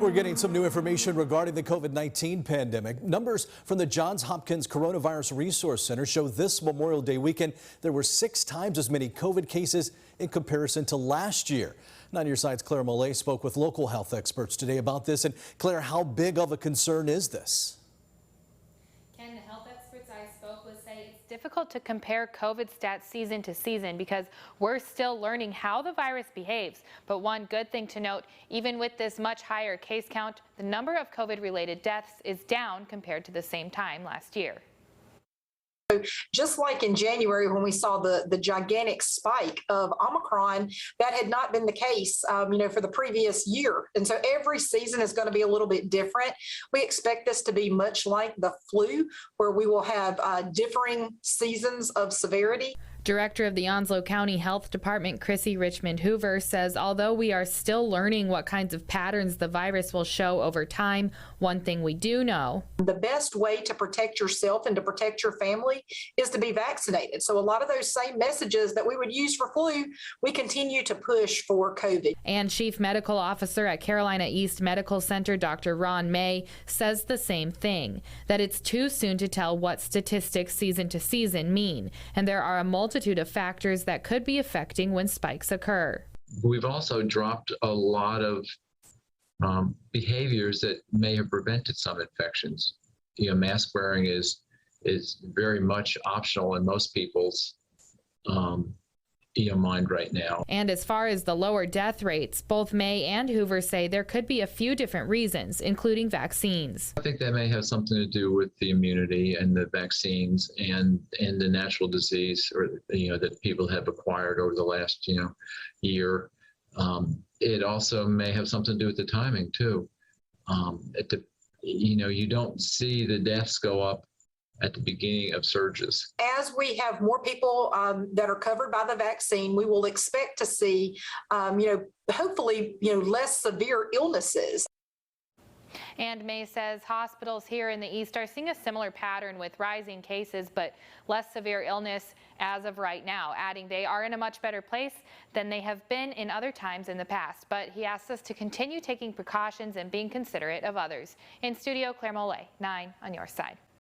We're getting some new information regarding the COVID-19 pandemic. Numbers from the Johns Hopkins Coronavirus Resource Center show this Memorial Day weekend there were 6 times as many COVID cases in comparison to last year. 9 News 9's Claire Mollet spoke with local health experts today about this. And Claire, how big of a concern is this? Ken, the health experts I spoke with say it's difficult to compare COVID stats season to season because we're still learning how the virus behaves. But one good thing to note, even with this much higher case count, the number of COVID-related deaths is down compared to the same time last year. Just like in January when we saw the gigantic spike of Omicron, that had not been the case, for the previous year. And so every season is going to be a little bit different. We expect this to be much like the flu, where we will have differing seasons of severity. Director of the Onslow County Health Department, Chrissy Richmond Hoover, says although we are still learning what kinds of patterns the virus will show over time, one thing we do know: the best way to protect yourself and to protect your family is to be vaccinated. So a lot of those same messages that we would use for flu, we continue to push for COVID. And Chief Medical Officer at Carolina East Medical Center, Dr. Ron May, says the same thing, that it's too soon to tell what statistics season to season mean, and there are a multitude of factors that could be affecting when spikes occur. We've also dropped a lot of behaviors that may have prevented some infections. Mask wearing is very much optional in most people's mind right now. And as far as the lower death rates, both May and Hoover say there could be a few different reasons, including vaccines. I think that may have something to do with the immunity and the vaccines and the natural disease that people have acquired over the last year. It also may have something to do with the timing too. You don't see the deaths go up at the beginning of surges. As we have more people that are covered by the vaccine, we will expect to see, hopefully, less severe illnesses. And May says hospitals here in the East are seeing a similar pattern with rising cases, but less severe illness as of right now, adding they are in a much better place than they have been in other times in the past. But he asks us to continue taking precautions and being considerate of others. In studio, Claire Mollet, 9 on your side.